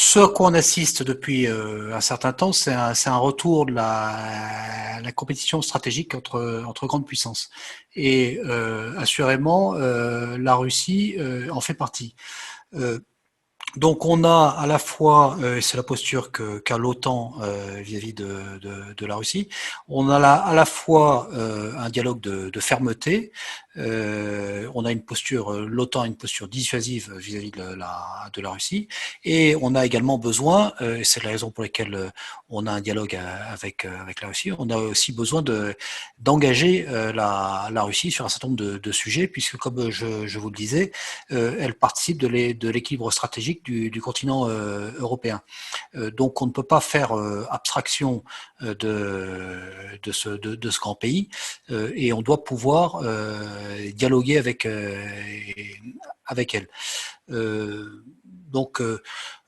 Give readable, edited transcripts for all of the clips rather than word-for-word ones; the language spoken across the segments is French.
Ce à quoi on assiste depuis un certain temps, c'est un retour de la compétition stratégique entre grandes puissances. Et assurément, la Russie en fait partie. Euh, donc on a à la fois, et c'est la posture qu'a l'OTAN vis-à-vis de la Russie, on a à la fois un dialogue de fermeté, on a une posture, l'OTAN a une posture dissuasive vis-à-vis de la Russie, et on a également besoin, et c'est la raison pour laquelle on a un dialogue avec la Russie, on a aussi besoin d'engager la Russie sur un certain nombre de sujets, puisque comme je vous le disais, elle participe de l'équilibre stratégique du continent européen. Donc on ne peut pas faire abstraction de ce grand pays et on doit pouvoir dialoguer avec elle. Donc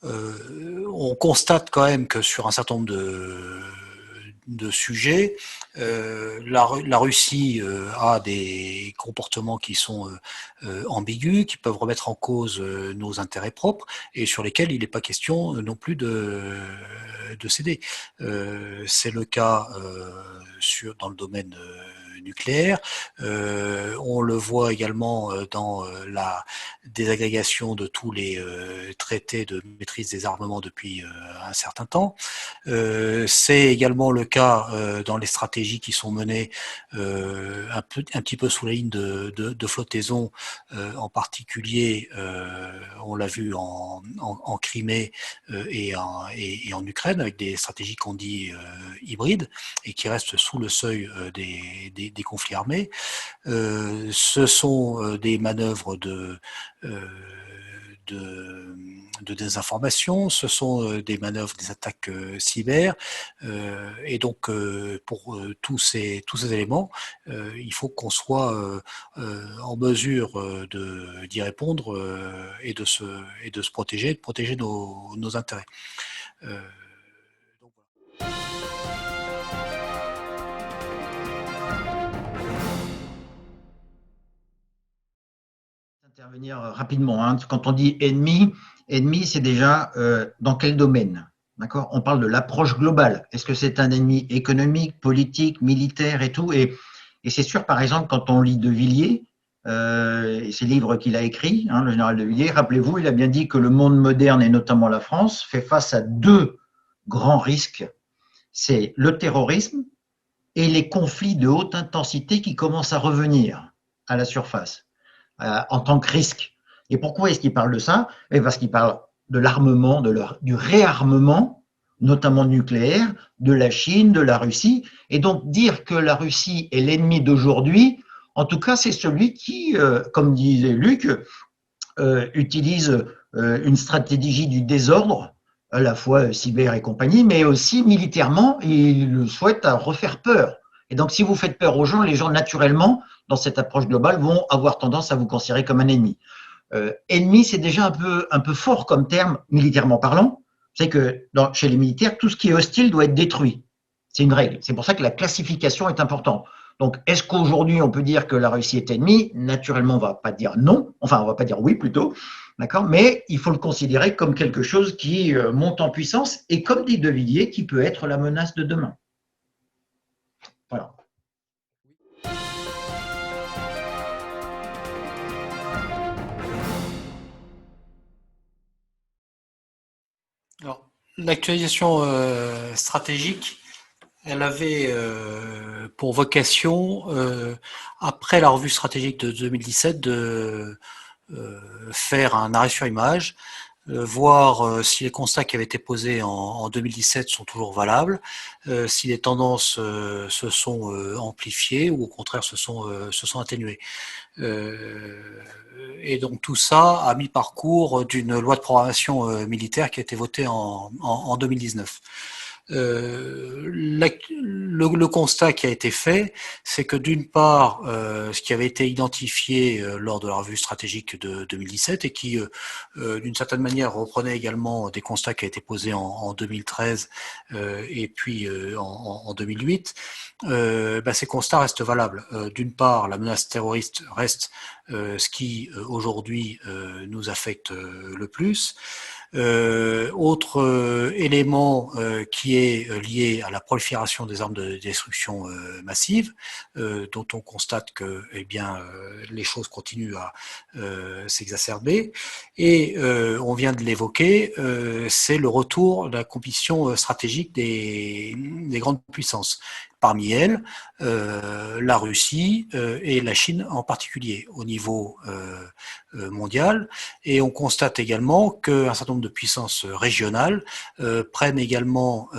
on constate quand même que sur un certain nombre de sujets. La Russie a des comportements qui sont ambigus, qui peuvent remettre en cause nos intérêts propres et sur lesquels il n'est pas question non plus de céder. C'est le cas dans le domaine nucléaire. On le voit également dans la désagrégation de tous les traités de maîtrise des armements depuis un certain temps. C'est également le cas dans les stratégies qui sont menées un petit peu sous la ligne de flottaison, en particulier, on l'a vu en Crimée et en Ukraine, avec des stratégies qu'on dit hybrides et qui restent sous le seuil des conflits armés. Ce sont des manœuvres euh, de, de désinformation, ce sont des manœuvres, des attaques cyber, et donc pour tous ces éléments, il faut qu'on soit en mesure d'y répondre et de se protéger, de protéger nos intérêts. Donc Intervenir rapidement, hein. Quand on dit ennemi, ennemi, c'est déjà dans quel domaine? D'accord? On parle de l'approche globale. Est-ce que c'est un ennemi économique, politique, militaire et tout? Et c'est sûr, par exemple, quand on lit De Villiers, et ces livres qu'il a écrits, hein, le général De Villiers, rappelez-vous, il a bien dit que le monde moderne, et notamment la France, fait face à deux grands risques. C'est le terrorisme et les conflits de haute intensité qui commencent à revenir à la surface en tant que risque. Et pourquoi est-ce qu'il parle de ça? Parce qu'il parle de l'armement, du réarmement, notamment nucléaire, de la Chine, de la Russie. Et donc dire que la Russie est l'ennemi d'aujourd'hui, en tout cas, c'est celui qui, comme disait Luc, utilise une stratégie du désordre, à la fois cyber et compagnie, mais aussi militairement, il souhaite refaire peur. Et donc, si vous faites peur aux gens, les gens, naturellement, dans cette approche globale, vont avoir tendance à vous considérer comme un ennemi. Ennemi, c'est déjà un peu fort comme terme, militairement parlant. C'est que chez les militaires, tout ce qui est hostile doit être détruit. C'est une règle. C'est pour ça que la classification est importante. Donc, est-ce qu'aujourd'hui, on peut dire que la Russie est ennemie? Naturellement, on ne va pas dire non. Enfin, on ne va pas dire oui plutôt. D'accord? Mais il faut le considérer comme quelque chose qui monte en puissance et, comme dit De Villiers, qui peut être la menace de demain. Voilà. Alors, l'actualisation stratégique, elle avait pour vocation, après la revue stratégique de 2017, de faire un arrêt sur image, voir si les constats qui avaient été posés en 2017 sont toujours valables, si les tendances se sont amplifiées ou au contraire se sont atténuées. Et donc tout ça a mis parcours d'une loi de programmation militaire qui a été votée en 2019. Le constat qui a été fait, c'est que d'une part, ce qui avait été identifié lors de la revue stratégique de 2017 et qui, d'une certaine manière, reprenait également des constats qui ont été posés en 2013 et puis en 2008, ces constats restent valables. D'une part, la menace terroriste reste ce qui aujourd'hui nous affecte le plus. Autre élément qui est lié à la prolifération des armes de destruction massive, dont on constate que eh bien, les choses continuent à s'exacerber. Et on vient de l'évoquer, c'est le retour de la compétition stratégique des grandes puissances. Parmi elles, la Russie et la Chine en particulier au niveau mondial. Et on constate également qu'un certain nombre de puissances régionales prennent également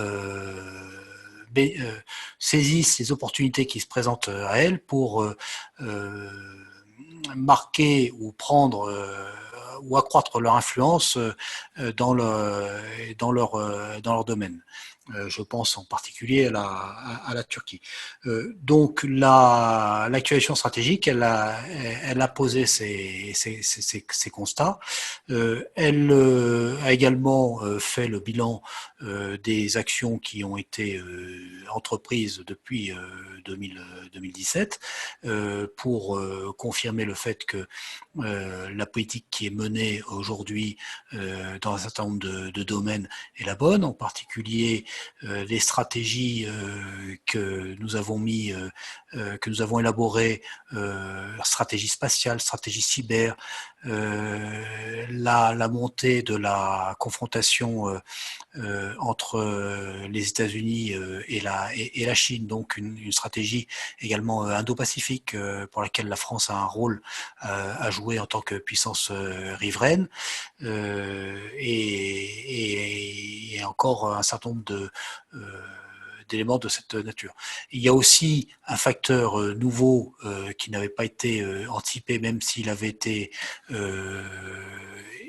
saisissent les opportunités qui se présentent à elles pour marquer ou prendre ou accroître leur influence dans leur domaine. Je pense en particulier à la Turquie. Donc l'actualisation stratégique, elle a posé ces constats. Elle a également fait le bilan des actions qui ont été entreprises depuis 2017 pour confirmer le fait que la politique qui est menée aujourd'hui dans un certain nombre de domaines est la bonne, en particulier les stratégies que nous avons élaborées, stratégie spatiale, stratégie cyber, la montée de la confrontation entre les États-Unis et la Chine, donc une stratégie également indo-pacifique pour laquelle la France a un rôle à jouer en tant que puissance riveraine, et encore un certain nombre d'éléments de cette nature. Il y a aussi un facteur nouveau qui n'avait pas été anticipé, même s'il avait été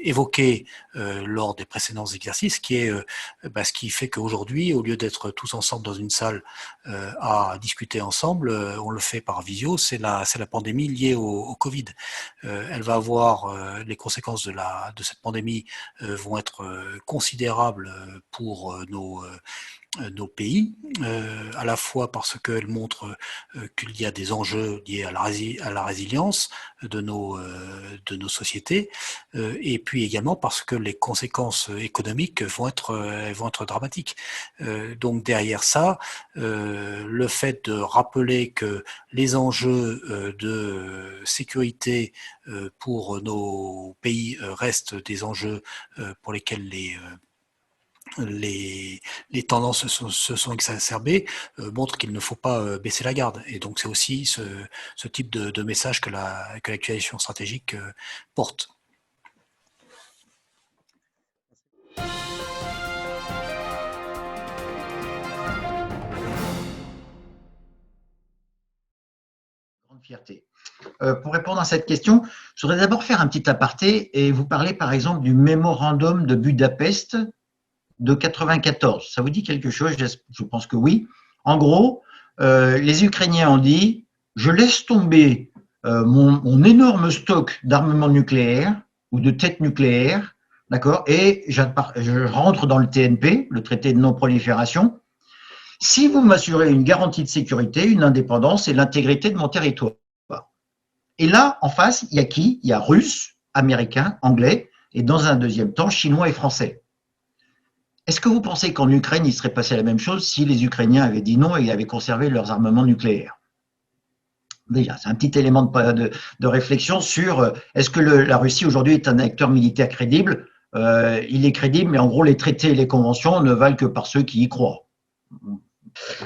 évoqué lors des précédents exercices, qui est ce qui fait qu'aujourd'hui, au lieu d'être tous ensemble dans une salle à discuter ensemble, on le fait par visio. C'est la pandémie liée au Covid. Elle va avoir les conséquences de cette pandémie vont être considérables pour nos pays, à la fois parce qu'elle montre qu'il y a des enjeux liés à la résilience de nos sociétés, et puis également parce que les conséquences économiques vont être dramatiques. Donc derrière ça, le fait de rappeler que les enjeux de sécurité pour nos pays restent des enjeux pour lesquels les tendances se sont exacerbées, montrent qu'il ne faut pas baisser la garde. Et donc c'est aussi ce type de message que l'actualisation stratégique porte. Grande fierté. Pour répondre à cette question, je voudrais d'abord faire un petit aparté et vous parler par exemple du mémorandum de Budapest de 94. Ça vous dit quelque chose? Je pense que oui. En gros, les Ukrainiens ont dit « Je laisse tomber mon énorme stock d'armement nucléaire ou de têtes nucléaires, d'accord, et je rentre dans le TNP, le traité de non-prolifération, si vous m'assurez une garantie de sécurité, une indépendance et l'intégrité de mon territoire. » Et là, en face, il y a qui? Il y a Russes, Américains, Anglais, et dans un deuxième temps, Chinois et Français. Est-ce que vous pensez qu'en Ukraine, il serait passé la même chose si les Ukrainiens avaient dit non et avaient conservé leurs armements nucléaires? Déjà, c'est un petit élément de réflexion sur est-ce que la Russie aujourd'hui est un acteur militaire crédible? Il est crédible, mais en gros, les traités et les conventions ne valent que par ceux qui y croient.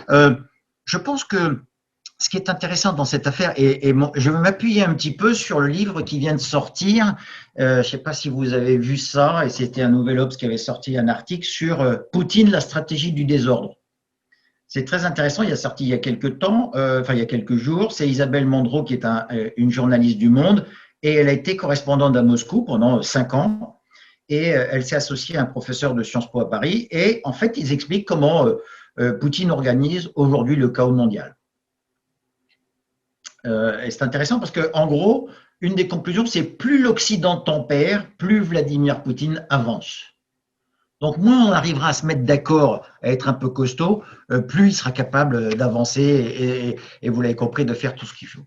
Je pense que ce qui est intéressant dans cette affaire, et je vais m'appuyer un petit peu sur le livre qui vient de sortir. Je ne sais pas si vous avez vu ça, et c'était un Nouvel Obs qui avait sorti un article sur Poutine, la stratégie du désordre. C'est très intéressant, il est sorti il y a quelques temps, il y a quelques jours. C'est Isabelle Mondreau qui est une journaliste du Monde, et elle a été correspondante à Moscou pendant 5 ans, et elle s'est associée à un professeur de Sciences Po à Paris, et en fait, ils expliquent comment Poutine organise aujourd'hui le chaos mondial. Et c'est intéressant parce qu'en gros, une des conclusions, c'est plus l'Occident tempère, plus Vladimir Poutine avance. Donc, moins on arrivera à se mettre d'accord, à être un peu costaud, plus il sera capable d'avancer et vous l'avez compris, de faire tout ce qu'il faut.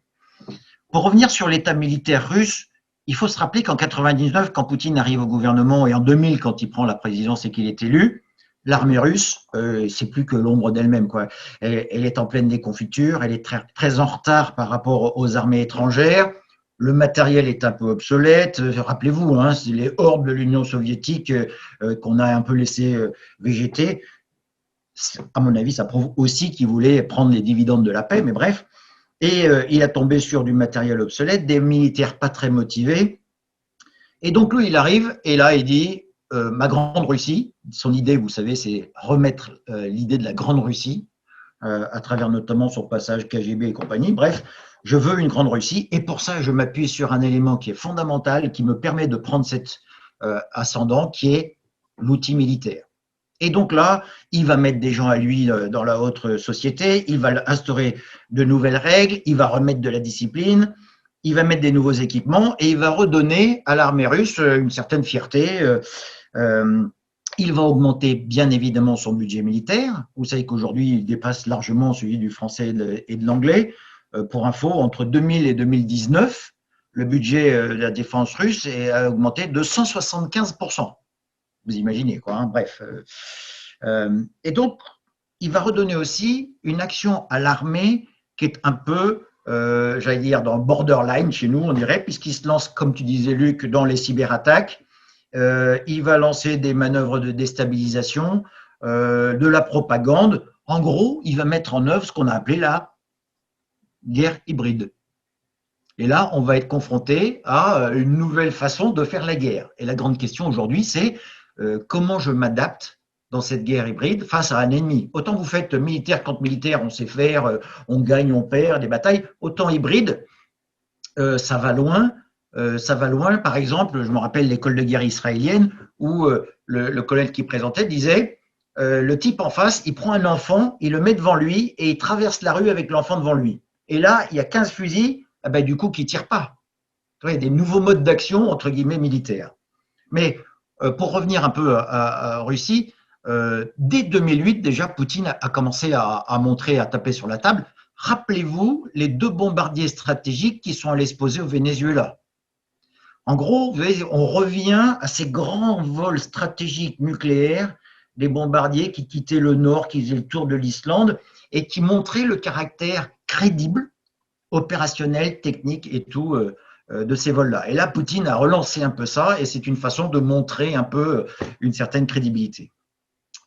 Pour revenir sur l'état militaire russe, il faut se rappeler qu'en 99, quand Poutine arrive au gouvernement, et en 2000, quand il prend la présidence et qu'il est élu, l'armée russe, c'est plus que l'ombre d'elle-même, quoi. Elle est en pleine déconfiture, elle est très, très en retard par rapport aux armées étrangères. Le matériel est un peu obsolète. Rappelez-vous, hein, c'est les hordes de l'Union soviétique qu'on a un peu laissé végéter. À mon avis, ça prouve aussi qu'il voulait prendre les dividendes de la paix, mais bref. Et il a tombé sur du matériel obsolète, des militaires pas très motivés. Et donc lui, il arrive et là, il dit ma grande Russie. Son idée, vous savez, c'est remettre l'idée de la grande Russie à travers notamment son passage KGB et compagnie. Bref, je veux une grande Russie et pour ça, je m'appuie sur un élément qui est fondamental, qui me permet de prendre cet ascendant, qui est l'outil militaire. Et donc là, il va mettre des gens à lui dans la haute société, il va instaurer de nouvelles règles, il va remettre de la discipline, il va mettre des nouveaux équipements et il va redonner à l'armée russe une certaine fierté. Il va augmenter bien évidemment son budget militaire. Vous savez qu'aujourd'hui, il dépasse largement celui du français et de l'anglais. Pour info, entre 2000 et 2019, le budget de la défense russe a augmenté de 175%. Vous imaginez, quoi, hein, bref. Et donc, il va redonner aussi une action à l'armée qui est un peu, j'allais dire, dans borderline chez nous, on dirait, puisqu'il se lance, comme tu disais, Luc, dans les cyberattaques. Il va lancer des manœuvres de déstabilisation, de la propagande. En gros, il va mettre en œuvre ce qu'on a appelé la guerre hybride. Et là, on va être confronté à une nouvelle façon de faire la guerre. Et la grande question aujourd'hui, c'est comment je m'adapte dans cette guerre hybride face à un ennemi. Autant vous faites militaire contre militaire, on sait faire, on gagne, on perd des batailles. Autant hybride, ça va loin. Ça va loin. Par exemple, je me rappelle l'école de guerre israélienne où le colonel qui présentait disait le type en face, il prend un enfant, il le met devant lui et il traverse la rue avec l'enfant devant lui. Et là, il y a 15 fusils, du coup, qui ne tirent pas. Il y a des nouveaux modes d'action, entre guillemets, militaires. Mais pour revenir un peu à Russie, dès 2008, déjà, Poutine a commencé à montrer, à taper sur la table. Rappelez-vous les 2 bombardiers stratégiques qui sont allés se poser au Venezuela. En gros, vous voyez, on revient à ces grands vols stratégiques nucléaires, des bombardiers qui quittaient le nord, qui faisaient le tour de l'Islande et qui montraient le caractère crédible, opérationnel, technique et tout de ces vols-là. Et là, Poutine a relancé un peu ça et c'est une façon de montrer un peu une certaine crédibilité.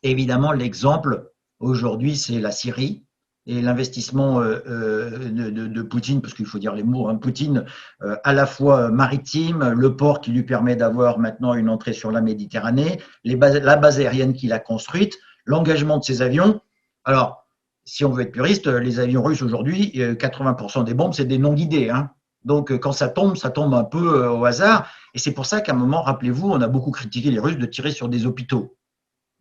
Évidemment, l'exemple aujourd'hui, c'est la Syrie et l'investissement de Poutine, parce qu'il faut dire les mots, hein, Poutine, à la fois maritime, le port qui lui permet d'avoir maintenant une entrée sur la Méditerranée, la base aérienne qu'il a construite, l'engagement de ses avions. Alors, si on veut être puriste, les avions russes aujourd'hui, 80% des bombes, c'est des non guidés. Hein. Donc, quand ça tombe un peu au hasard. Et c'est pour ça qu'à un moment, rappelez-vous, on a beaucoup critiqué les Russes de tirer sur des hôpitaux.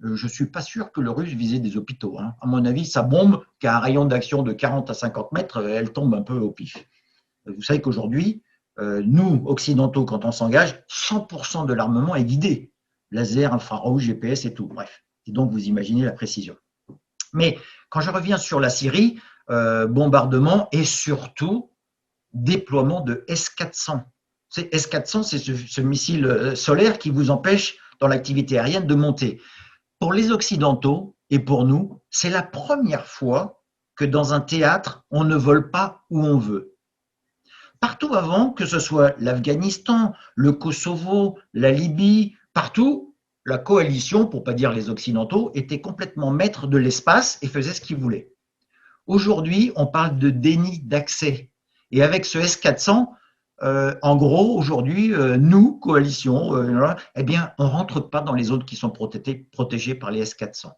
Je ne suis pas sûr que le Russe visait des hôpitaux. Hein. À mon avis, sa bombe, qui a un rayon d'action de 40 à 50 mètres, elle tombe un peu au pif. Vous savez qu'aujourd'hui, nous, occidentaux, quand on s'engage, 100% de l'armement est guidé. Laser, infrarouge, GPS et tout. Bref. Et donc, vous imaginez la précision. Mais quand je reviens sur la Syrie, bombardement et surtout déploiement de S-400. S-400, c'est ce missile solaire qui vous empêche, dans l'activité aérienne, de monter. Pour les Occidentaux et pour nous, c'est la première fois que dans un théâtre, on ne vole pas où on veut. Partout avant, que ce soit l'Afghanistan, le Kosovo, la Libye, partout, la coalition, pour ne pas dire les Occidentaux, était complètement maître de l'espace et faisait ce qu'il voulait. Aujourd'hui, on parle de déni d'accès. Et avec ce S-400, en gros, aujourd'hui, nous, coalition, eh bien, on ne rentre pas dans les zones qui sont protégées par les S-400.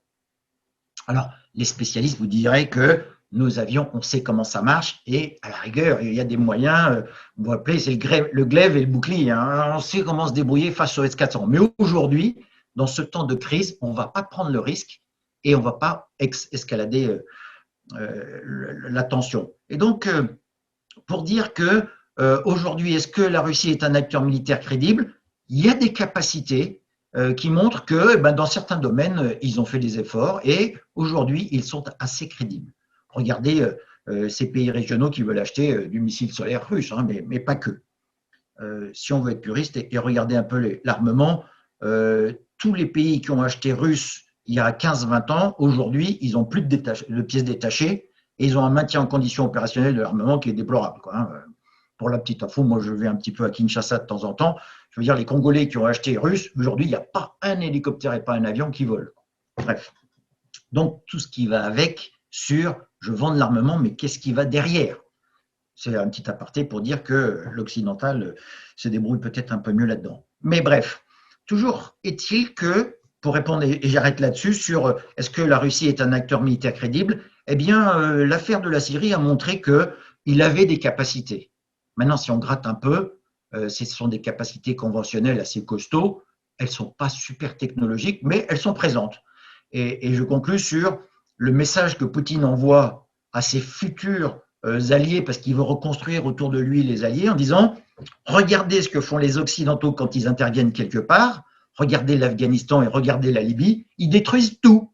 Alors, les spécialistes vous diraient que nos avions, on sait comment ça marche et à la rigueur, il y a des moyens, on va appeler, c'est le glaive et le bouclier. Hein, on sait comment se débrouiller face au S-400. Mais aujourd'hui, dans ce temps de crise, on ne va pas prendre le risque et on ne va pas escalader la tension. Et donc, pour dire que aujourd'hui, est-ce que la Russie est un acteur militaire crédible? Il y a des capacités qui montrent que dans certains domaines, ils ont fait des efforts et aujourd'hui, ils sont assez crédibles. Regardez ces pays régionaux qui veulent acheter du missile solaire russe, hein, mais pas que. si on veut être puriste et regarder un peu l'armement, tous les pays qui ont acheté russe il y a 15-20 ans, aujourd'hui, ils n'ont plus de pièces détachées et ils ont un maintien en condition opérationnelle de l'armement qui est déplorable, quoi, hein. Pour la petite info, moi je vais un petit peu à Kinshasa de temps en temps. Je veux dire, les Congolais qui ont acheté russe, aujourd'hui, il n'y a pas un hélicoptère et pas un avion qui vole. Bref. Donc, tout ce qui va avec sur je vends de l'armement, mais qu'est-ce qui va derrière? C'est un petit aparté pour dire que l'occidental se débrouille peut-être un peu mieux là-dedans. Mais bref, toujours est-il que, pour répondre, et j'arrête là-dessus, sur est-ce que la Russie est un acteur militaire crédible, eh bien, l'affaire de la Syrie a montré qu'il avait des capacités. Maintenant, si on gratte un peu, ce sont des capacités conventionnelles assez costauds. Elles ne sont pas super technologiques, mais elles sont présentes. Et je conclus sur le message que Poutine envoie à ses futurs alliés, parce qu'il veut reconstruire autour de lui les alliés, en disant « Regardez ce que font les Occidentaux quand ils interviennent quelque part, regardez l'Afghanistan et regardez la Libye, ils détruisent tout.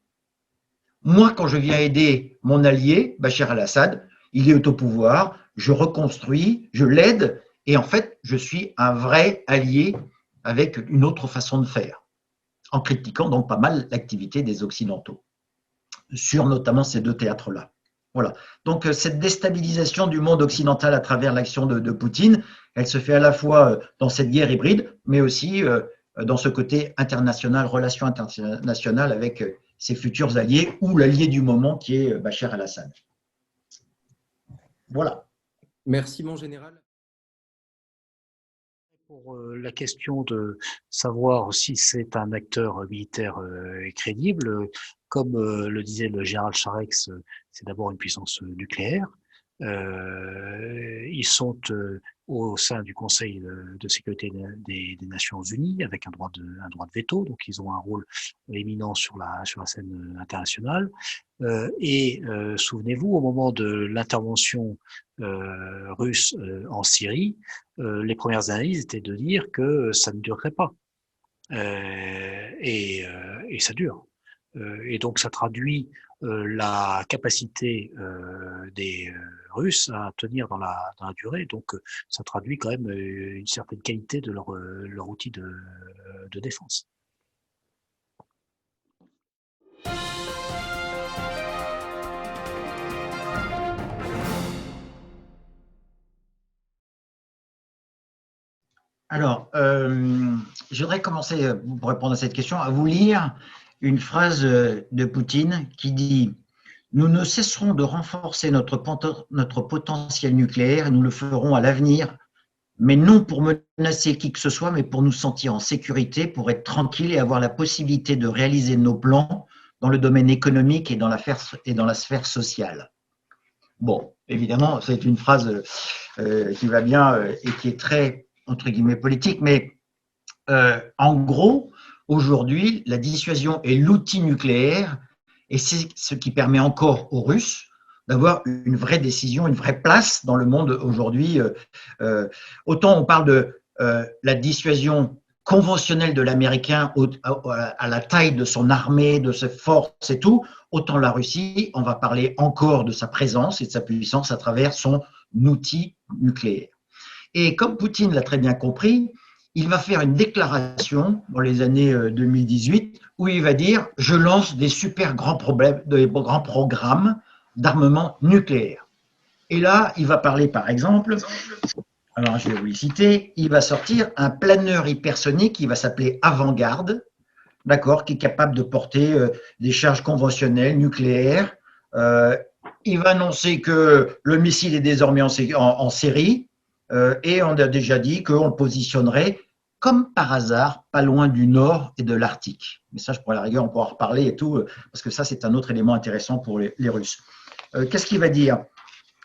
Moi, quand je viens aider mon allié, Bachar al-Assad, il est au pouvoir, je reconstruis, je l'aide, et en fait, je suis un vrai allié avec une autre façon de faire, en critiquant donc pas mal l'activité des Occidentaux, sur notamment ces deux théâtres-là. Voilà. Donc, cette déstabilisation du monde occidental à travers l'action de Poutine, elle se fait à la fois dans cette guerre hybride, mais aussi dans ce côté international, relation internationale avec ses futurs alliés, ou l'allié du moment qui est Bachar al-Assad. Voilà. Merci, mon général. Pour la question de savoir si c'est un acteur militaire crédible, comme le disait le général Charex, c'est d'abord une puissance nucléaire. Ils sont au sein du Conseil de sécurité des Nations Unies avec un droit de veto, donc ils ont un rôle éminent sur la scène internationale. Souvenez-vous, au moment de l'intervention russe en Syrie, les premières analyses étaient de dire que ça ne durerait pas. Et ça dure. Et donc ça traduit la capacité des Russes à tenir dans la durée. Donc ça traduit quand même une certaine qualité de leur outil de défense. Alors, je voudrais commencer, pour répondre à cette question, à vous lire une phrase de Poutine qui dit « Nous ne cesserons de renforcer notre potentiel nucléaire et nous le ferons à l'avenir, mais non pour menacer qui que ce soit, mais pour nous sentir en sécurité, pour être tranquille et avoir la possibilité de réaliser nos plans dans le domaine économique et dans la sphère sociale. » Bon, évidemment, c'est une phrase qui va bien et qui est très, entre guillemets, politique, mais en gros, aujourd'hui, la dissuasion est l'outil nucléaire et c'est ce qui permet encore aux Russes d'avoir une vraie décision, une vraie place dans le monde aujourd'hui. Autant on parle de la dissuasion conventionnelle de l'Américain à la taille de son armée, de ses forces et tout, autant la Russie, on va parler encore de sa présence et de sa puissance à travers son outil nucléaire. Et comme Poutine l'a très bien compris, il va faire une déclaration dans les années 2018 où il va dire « Je lance des super grands programmes d'armement nucléaire ». Et là, il va parler par exemple, alors je vais vous les citer, il va sortir un planeur hypersonique qui va s'appeler Avant-Garde, d'accord, qui est capable de porter des charges conventionnelles nucléaires. Il va annoncer que le missile est désormais en série. Et on a déjà dit qu'on le positionnerait comme par hasard pas loin du Nord et de l'Arctique. Mais ça, pour la rigueur, on pourra en reparler et tout, parce que ça, c'est un autre élément intéressant pour les Russes. Qu'est-ce qu'il va dire?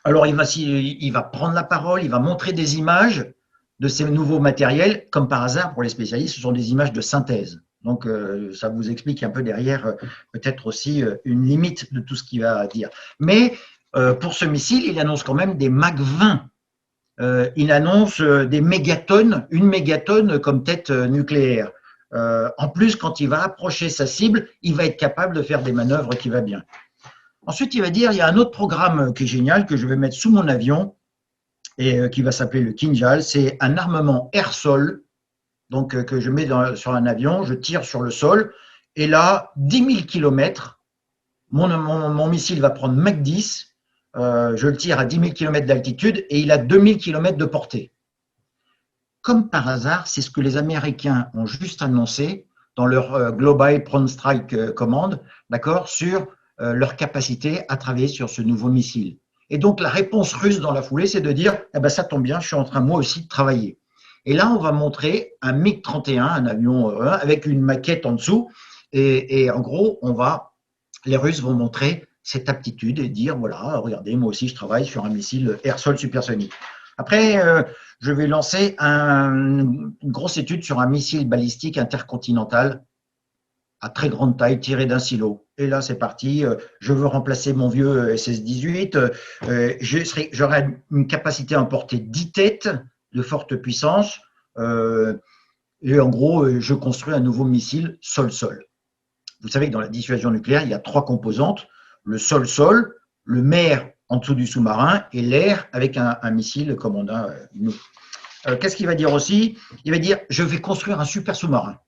Alors, il va prendre la parole, il va montrer des images de ces nouveaux matériels. Comme par hasard, pour les spécialistes, ce sont des images de synthèse. Donc, ça vous explique un peu derrière, peut-être aussi une limite de tout ce qu'il va dire. Mais pour ce missile, il annonce quand même des Mach 20. Il annonce des mégatonnes, une mégatonne comme tête nucléaire. En plus, quand il va approcher sa cible, il va être capable de faire des manœuvres qui vont bien. Ensuite, il va dire, il y a un autre programme qui est génial, que je vais mettre sous mon avion, et qui va s'appeler le Kinjal. C'est un armement air-sol, donc que je mets sur un avion, je tire sur le sol, et là, 10 000 km, mon missile va prendre Mach 10, je le tire à 10 000 km d'altitude, et il a 2 000 km de portée. Comme par hasard, c'est ce que les Américains ont juste annoncé dans leur Global Prone Strike Command, d'accord, sur leur capacité à travailler sur ce nouveau missile. Et donc, la réponse russe dans la foulée, c'est de dire eh ben, ça tombe bien, je suis en train moi aussi de travailler. Et là, on va montrer un MiG-31, un avion avec une maquette en dessous. Et en gros, les Russes vont montrer cette aptitude et dire voilà, regardez, moi aussi, je travaille sur un missile air-sol supersonique. Après, je vais lancer une grosse étude sur un missile balistique intercontinental à très grande taille tiré d'un silo. Et là, c'est parti. Je veux remplacer mon vieux SS-18. J'aurai une capacité à emporter 10 têtes de forte puissance. Et en gros, je construis un nouveau missile sol-sol. Vous savez que dans la dissuasion nucléaire, il y a 3 composantes. Le sol-sol, le mer en dessous du sous-marin et l'air avec un missile comme on a nous. Qu'est-ce qu'il va dire aussi? Il va dire, je vais construire un super sous-marin.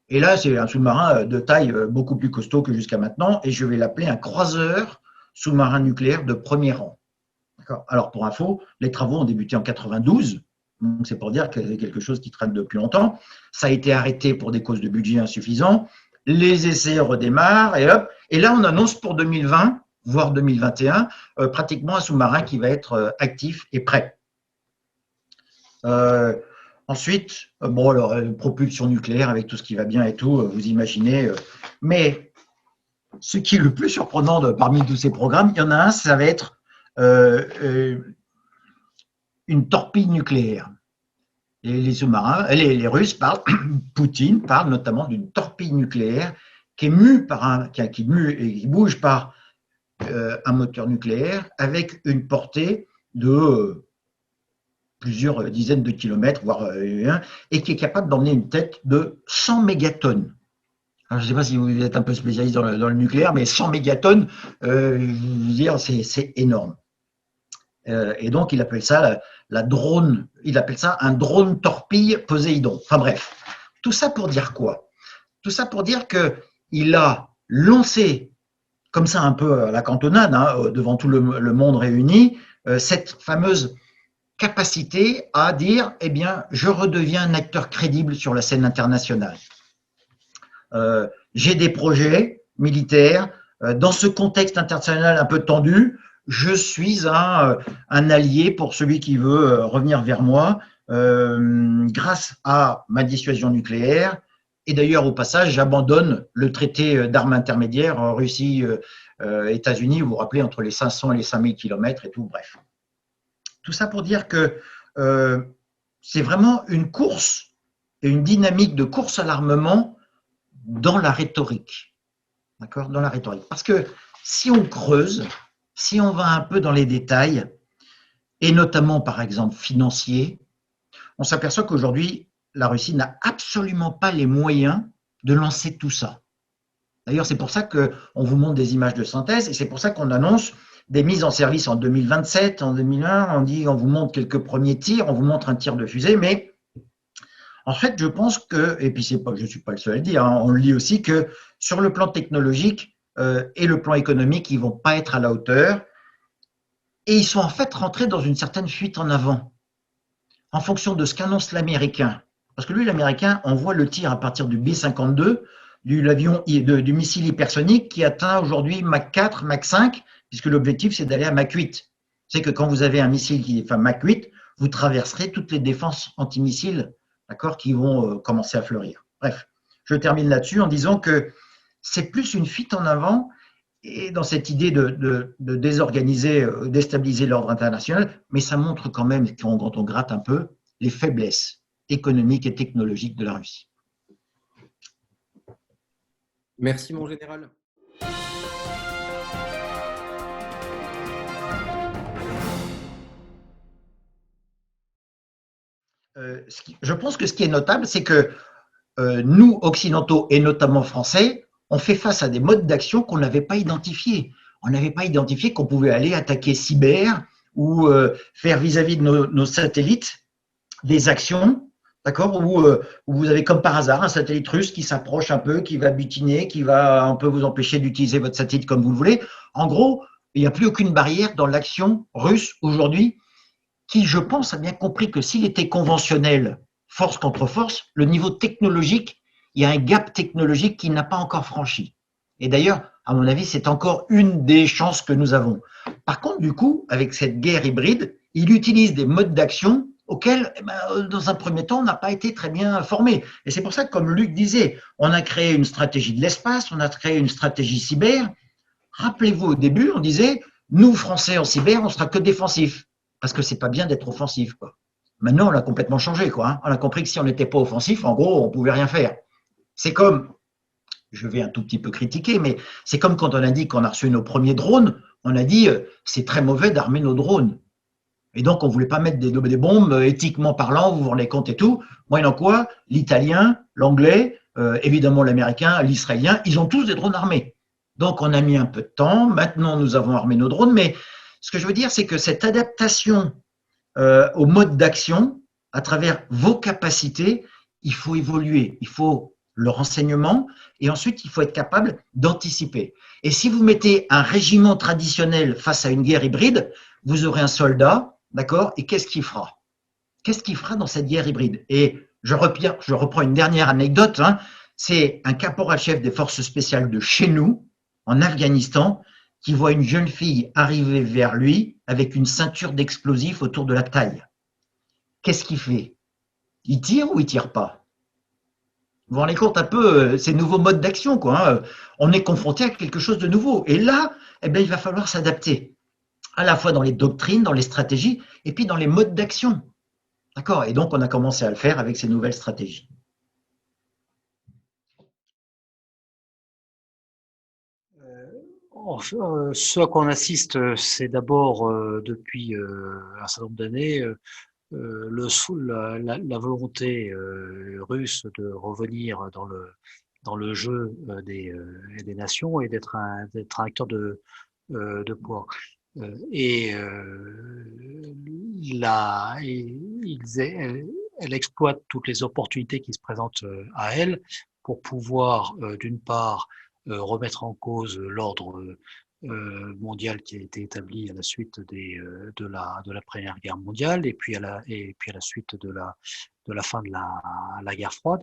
Et là, c'est un sous-marin de taille beaucoup plus costaud que jusqu'à maintenant, et je vais l'appeler un croiseur sous-marin nucléaire de premier rang. Alors, pour info, les travaux ont débuté en 92, donc c'est pour dire que c'est quelque chose qui traîne depuis longtemps. Ça a été arrêté pour des causes de budget insuffisants. Les essais redémarrent, et hop. Et là, on annonce pour 2020, voire 2021, pratiquement un sous-marin qui va être actif et prêt. Ensuite, bon, alors, propulsion nucléaire avec tout ce qui va bien et tout, vous imaginez. Mais ce qui est le plus surprenant parmi tous ces programmes, il y en a un, ça va être une torpille nucléaire. Et les sous-marins, les Russes parlent, Poutine parle notamment d'une torpille nucléaire qui est mue par qui bouge par un moteur nucléaire avec une portée de plusieurs dizaines de kilomètres, voire et qui est capable d'emmener une tête de 100 mégatonnes. Alors, je ne sais pas si vous êtes un peu spécialiste dans le nucléaire, mais 100 mégatonnes, je veux dire, c'est énorme. Et donc, il appelle ça un drone torpille Poséidon. Enfin bref, tout ça pour dire quoi? Tout ça pour dire qu'il a lancé, comme ça un peu à la cantonade, hein, devant tout le monde réuni, cette fameuse capacité à dire, eh bien, je redeviens un acteur crédible sur la scène internationale. J'ai des projets militaires. Dans ce contexte international un peu tendu, je suis un allié pour celui qui veut revenir vers moi grâce à ma dissuasion nucléaire. Et d'ailleurs, au passage, j'abandonne le traité d'armes intermédiaires en Russie, États-Unis, vous vous rappelez, entre les 500 et les 5000 km et tout, bref. Tout ça pour dire que c'est vraiment une course et une dynamique de course à l'armement dans la rhétorique. D'accord? Dans la rhétorique. Parce que si on creuse, si on va un peu dans les détails, et notamment par exemple financiers, on s'aperçoit qu'aujourd'hui, la Russie n'a absolument pas les moyens de lancer tout ça. D'ailleurs, c'est pour ça qu'on vous montre des images de synthèse et c'est pour ça qu'on annonce des mises en service en 2027, en 2001, on vous montre quelques premiers tirs, on vous montre un tir de fusée, mais en fait, je pense que, et puis je ne suis pas le seul à le dire, hein, on le lit aussi, que sur le plan technologique et le plan économique, ils ne vont pas être à la hauteur et ils sont en fait rentrés dans une certaine fuite en avant en fonction de ce qu'annonce l'Américain. Parce que lui, l'Américain, envoie le tir à partir du B-52, du missile hypersonique qui atteint aujourd'hui Mach 4, Mach 5, puisque l'objectif, c'est d'aller à Mach 8. C'est que quand vous avez un missile qui est Mach 8, vous traverserez toutes les défenses antimissiles, d'accord, qui vont commencer à fleurir. Bref, je termine là-dessus en disant que c'est plus une fuite en avant et dans cette idée de désorganiser, déstabiliser l'ordre international, mais ça montre quand même, quand on gratte un peu, les faiblesses économiques et technologiques de la Russie. Merci, mon général. Je pense que ce qui est notable, c'est que nous, occidentaux et notamment français, on fait face à des modes d'action qu'on n'avait pas identifiés. On n'avait pas identifié qu'on pouvait aller attaquer cyber ou faire vis-à-vis de nos satellites des actions, d'accord, où vous avez comme par hasard un satellite russe qui s'approche un peu, qui va butiner, qui va un peu vous empêcher d'utiliser votre satellite comme vous le voulez. En gros, il n'y a plus aucune barrière dans l'action russe aujourd'hui, qui, je pense, a bien compris que s'il était conventionnel, force contre force, le niveau technologique, il y a un gap technologique qu'il n'a pas encore franchi. Et d'ailleurs, à mon avis, c'est encore une des chances que nous avons. Par contre, du coup, avec cette guerre hybride, il utilise des modes d'action auxquels, dans un premier temps, on n'a pas été très bien formé. Et c'est pour ça que, comme Luc disait, on a créé une stratégie de l'espace, on a créé une stratégie cyber. Rappelez-vous, au début, on disait, nous, Français, en cyber, on sera que défensifs. Parce que c'est pas bien d'être offensif, quoi. Maintenant, on a complètement changé, quoi. Hein. On a compris que si on n'était pas offensif, en gros, on pouvait rien faire. C'est comme, je vais un tout petit peu critiquer, mais c'est comme quand on a dit qu'on a reçu nos premiers drones, on a dit, c'est très mauvais d'armer nos drones. Et donc, on voulait pas mettre des bombes, éthiquement parlant, vous vous rendez compte et tout. Moyennant quoi, l'italien, l'anglais, évidemment l'américain, l'israélien, ils ont tous des drones armés. Donc, on a mis un peu de temps. Maintenant, nous avons armé nos drones. Mais ce que je veux dire, c'est que cette adaptation au mode d'action, à travers vos capacités, il faut évoluer. Il faut le renseignement et ensuite, il faut être capable d'anticiper. Et si vous mettez un régiment traditionnel face à une guerre hybride, vous aurez un soldat, d'accord, et qu'est-ce qu'il fera? Qu'est-ce qu'il fera dans cette guerre hybride? Et je reprends une dernière anecdote, hein, c'est un caporal-chef des forces spéciales de chez nous, en Afghanistan, qui voit une jeune fille arriver vers lui avec une ceinture d'explosifs autour de la taille. Qu'est-ce qu'il fait? Il tire ou il tire pas? Vous vous rendez compte un peu ces nouveaux modes d'action, quoi. Hein. On est confronté à quelque chose de nouveau. Et là, eh bien, il va falloir s'adapter, à la fois dans les doctrines, dans les stratégies, et puis dans les modes d'action. D'accord? Et donc, on a commencé à le faire avec ces nouvelles stratégies. Ce à quoi on assiste, c'est d'abord depuis un certain nombre d'années la volonté russe de revenir dans le jeu des nations et d'être un acteur de poids. Et là, elle exploite toutes les opportunités qui se présentent à elle pour pouvoir, d'une part, remettre en cause l'ordre mondial qui a été établi à la suite de la Première Guerre mondiale et puis à la suite de la fin de la guerre froide.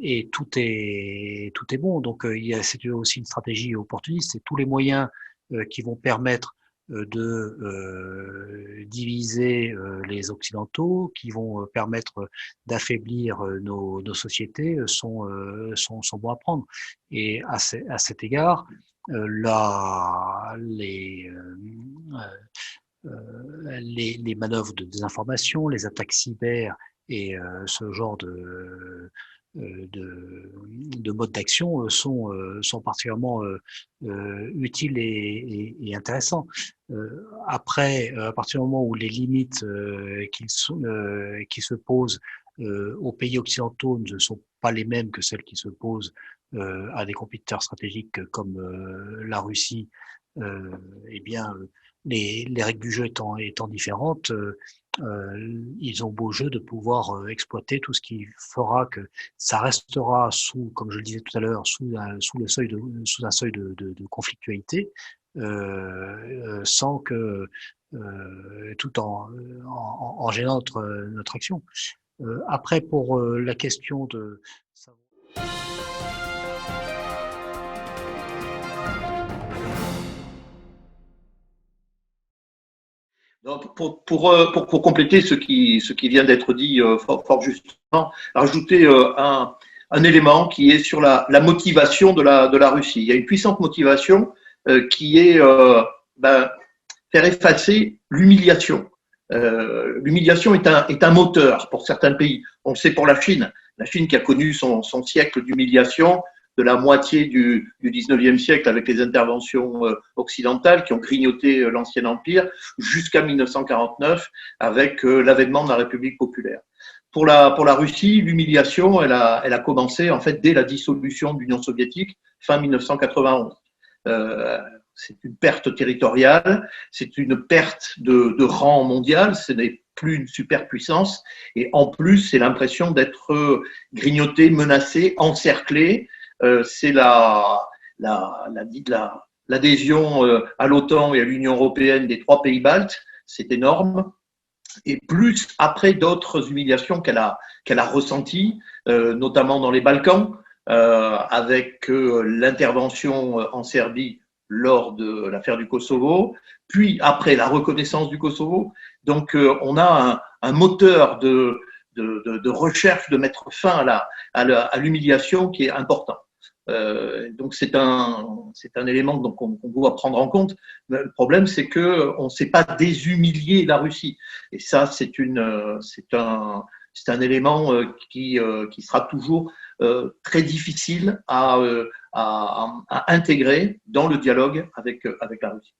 Et tout est bon. Donc c'est aussi une stratégie opportuniste. C'est tous les moyens qui vont permettre de diviser les Occidentaux, qui vont permettre d'affaiblir nos sociétés, sont bons à prendre. Et à cet égard, les manœuvres de désinformation, les attaques cyber et ce genre de modes d'action sont particulièrement utiles et intéressants. Après, à partir du moment où les limites qui se posent aux pays occidentaux ne sont pas les mêmes que celles qui se posent à des compétiteurs stratégiques comme la Russie, eh bien, les règles du jeu étant différentes, ils ont beau jeu de pouvoir exploiter tout ce qui fera que ça restera sous, comme je le disais tout à l'heure, sous un seuil de conflictualité, sans que tout en gênant notre action. Après, pour la question de Donc, pour compléter ce qui vient d'être dit fort justement, rajouter un élément qui est sur la motivation de la Russie. Il y a une puissante motivation qui est faire effacer l'humiliation. L'humiliation est un moteur pour certains pays. On le sait pour la Chine qui a connu son siècle d'humiliation de la moitié du 19e siècle avec les interventions occidentales qui ont grignoté l'ancien empire jusqu'à 1949 avec l'avènement de la République populaire. Pour la Russie, l'humiliation, elle a commencé en fait dès la dissolution de l'Union soviétique fin 1991. c'est une perte territoriale, c'est une perte de rang mondial, ce n'est plus une superpuissance, et en plus, c'est l'impression d'être grignoté, menacé, encerclé. C'est l'adhésion à l'OTAN et à l'Union européenne des 3 pays baltes, c'est énorme. Et plus après d'autres humiliations qu'elle a ressenties, notamment dans les Balkans, avec l'intervention en Serbie lors de l'affaire du Kosovo, puis après la reconnaissance du Kosovo. Donc, on a un moteur de recherche de mettre fin à l'humiliation qui est important. Donc, c'est un élément donc, qu'on doit prendre en compte. Mais le problème, c'est qu'on ne sait pas déshumilier la Russie. Et ça, c'est un élément qui sera toujours très difficile à intégrer dans le dialogue avec la Russie.